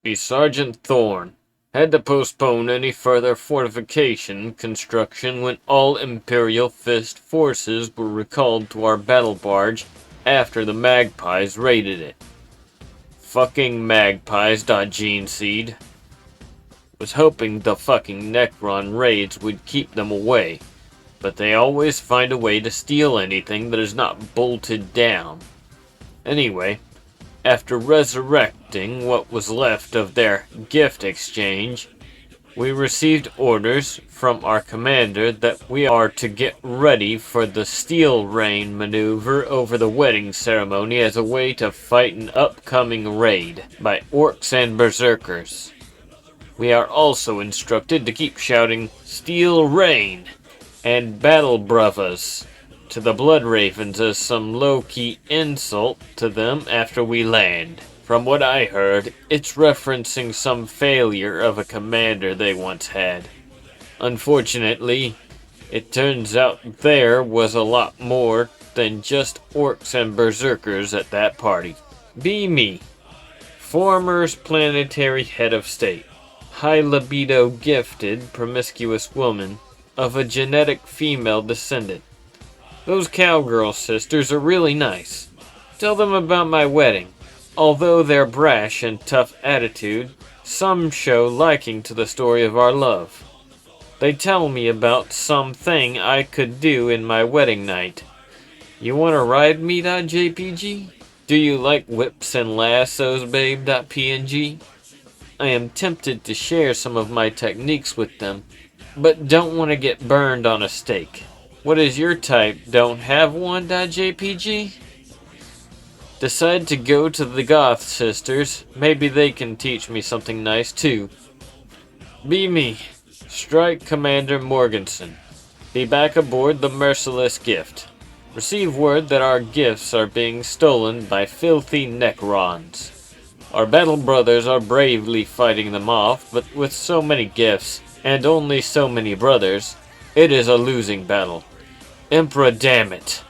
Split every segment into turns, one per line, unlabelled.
be Sergeant Thorne. Had to postpone any further fortification construction when all Imperial Fist forces were recalled to our battle barge after the Magpies raided it. Fucking Magpies. Gene Seed. Was hoping the fucking Necron raids would keep them away, but they always find a way to steal anything that is not bolted down. Anyway, after resurrecting what was left of their gift exchange, we received orders from our commander that we are to get ready for the Steel Rain maneuver over the wedding ceremony as a way to fight an upcoming raid by orcs and berserkers. We are also instructed to keep shouting Steel Rain and Battle Bravas to the Blood Ravens as some low-key insult to them after we land. From what I heard, it's referencing some failure of a commander they once had. Unfortunately, it turns out there was a lot more than just orcs and berserkers at that party. Be me, former planetary head of state, high libido gifted promiscuous woman of a genetic female descendant. Those cowgirl sisters are really nice. Tell them about my wedding. Although their brash and tough attitude, some show liking to the story of our love. They tell me about something I could do in my wedding night. You wanna ride me, .jpg? Do you like whips and lassos, babe, .png? I am tempted to share some of my techniques with them, but don't want to get burned on a stake. What is your type? Don't have one, .jpg? Decide to go to the Goth sisters. Maybe they can teach me something nice too. Be me, Strike Commander Morganson. Be back aboard the Merciless Gift. Receive word that our gifts are being stolen by filthy Necrons. Our battle brothers are bravely fighting them off, but with so many gifts, and only so many brothers, it is a losing battle. Emperor damn it.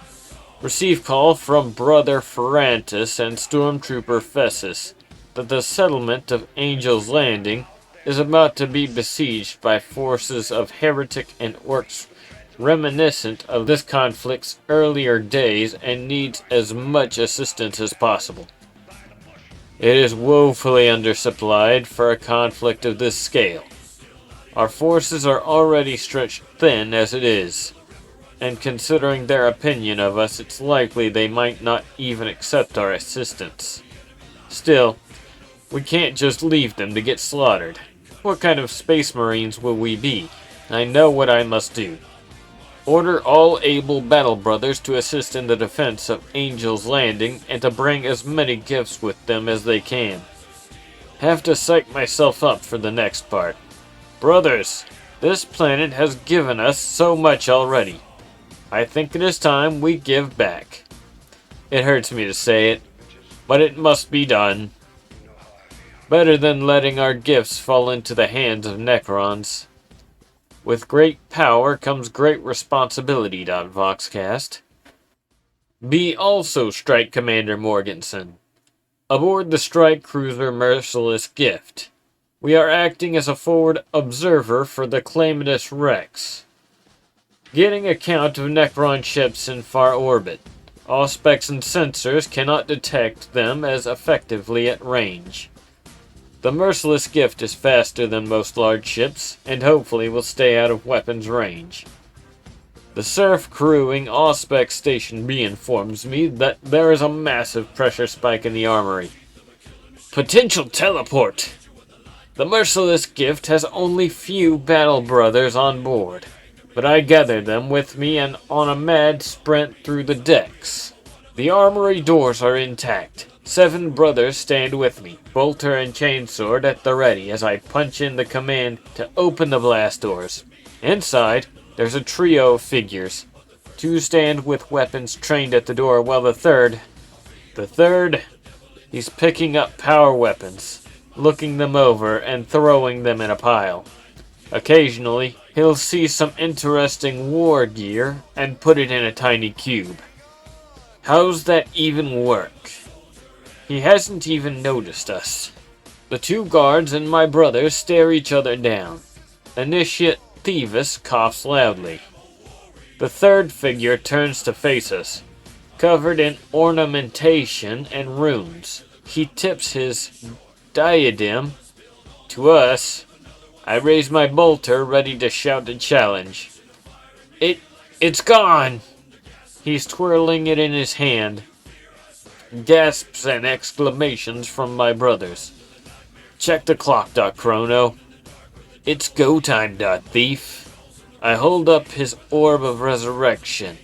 Receive call from Brother Ferrantis and Stormtrooper Fessus that the settlement of Angel's Landing is about to be besieged by forces of heretic and orcs reminiscent of this conflict's earlier days and needs as much assistance as possible. It is woefully undersupplied for a conflict of this scale. Our forces are already stretched thin as it is, and considering their opinion of us, it's likely they might not even accept our assistance. Still, we can't just leave them to get slaughtered. What kind of space marines will we be? I know what I must do. Order all able battle brothers to assist in the defense of Angel's Landing and to bring as many gifts with them as they can. Have to psych myself up for the next part. Brothers, this planet has given us so much already. I think it is time we give back. It hurts me to say it, but it must be done. Better than letting our gifts fall into the hands of Necrons. With great power comes great responsibility, Voxcast. Be also Strike Commander Morganson. Aboard the strike cruiser Merciless Gift. We are acting as a forward observer for the Claimidus Rex. Getting a count of Necron ships in far orbit. Auspex and sensors cannot detect them as effectively at range. The Merciless Gift is faster than most large ships, and hopefully will stay out of weapons range. The surf crewing Auspex Station B informs me that there is a massive pressure spike in the armory. Potential teleport! The Merciless Gift has only few battle brothers on board, but I gathered them with me and on a mad sprint through the decks. The armory doors are intact. 7 brothers stand with me, bolter and chainsword at the ready as I punch in the command to open the blast doors. Inside, there's a trio of figures. 2 stand with weapons trained at the door, while the third, he's picking up power weapons, looking them over and throwing them in a pile. Occasionally, he'll see some interesting war gear and put it in a tiny cube. How's that even work? He hasn't even noticed us. The two guards and my brother stare each other down. Initiate Thieves coughs loudly. The third figure turns to face us, covered in ornamentation and runes. He tips his diadem to us. I raise my bolter, ready to shout a challenge. It's gone! He's twirling it in his hand. Gasps and exclamations from my brothers. Check the clock, Chrono. It's go time, Thief. I hold up his orb of resurrection.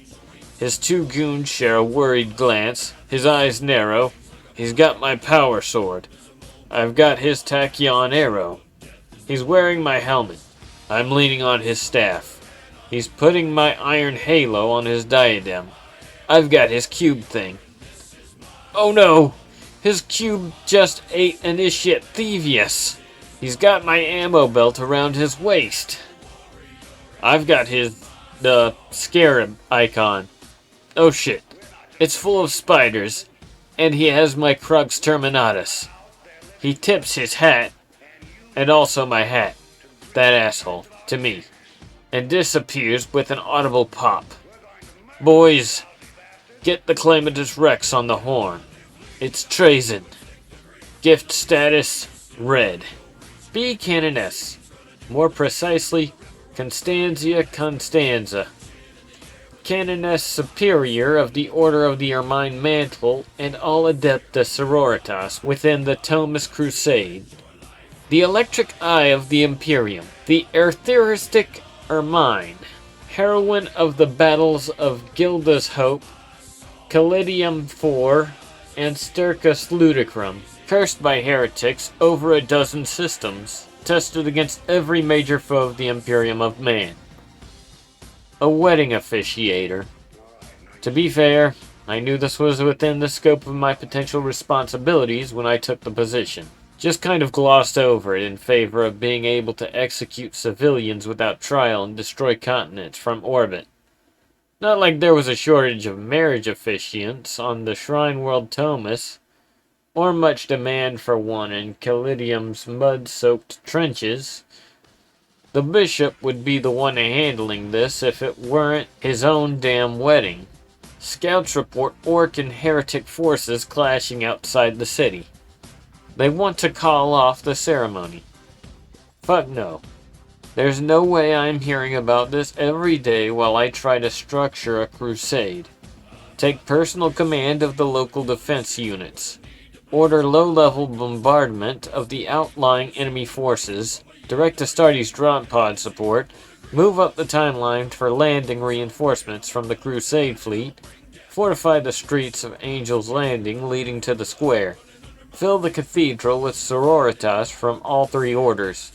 His two goons share a worried glance. His eyes narrow. He's got my power sword. I've got his tachyon arrow. He's wearing my helmet. I'm leaning on his staff. He's putting my iron halo on his diadem. I've got his cube thing. Oh no! His cube just ate Initiate Thievius. He's got my ammo belt around his waist. I've got his, scarab icon. Oh shit. It's full of spiders. And he has my Crux Terminatus. He tips his hat, and also my hat, that asshole, to me, and disappears with an audible pop. Boys, get the Clematis Rex on the horn. It's Trazen. Gift status, red. Be Canoness. More precisely, Constantia Constanza. Canoness Superior of the Order of the Ermine Mantle and all Adepta Sororitas within the Thomas Crusade. The Electric Eye of the Imperium. The Etheristic Ermine. Heroine of the Battles of Gilda's Hope, Callidium IV, and Sturcus Ludicrum. Cursed by heretics over a dozen systems, tested against every major foe of the Imperium of Man. A wedding officiator. To be fair, I knew this was within the scope of my potential responsibilities when I took the position. Just kind of glossed over it in favor of being able to execute civilians without trial and destroy continents from orbit. Not like there was a shortage of marriage officiants on the Shrine World Thomas, or much demand for one in Callidium's mud-soaked trenches. The bishop would be the one handling this if it weren't his own damn wedding. Scouts report orc and heretic forces clashing outside the city. They want to call off the ceremony. Fuck no. There's no way I'm hearing about this every day while I try to structure a crusade. Take personal command of the local defense units. Order low-level bombardment of the outlying enemy forces. Direct Astartes drop pod support. Move up the timeline for landing reinforcements from the Crusade fleet. Fortify the streets of Angel's Landing leading to the square. Fill the cathedral with sororitas from all three orders.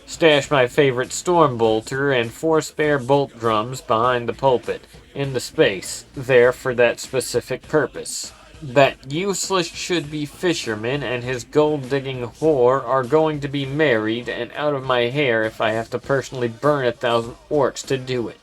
Stash my favorite storm bolter and 4 spare bolt drums behind the pulpit, in the space, there for that specific purpose. That useless should-be fisherman and his gold-digging whore are going to be married and out of my hair if I have to personally burn 1,000 orcs to do it.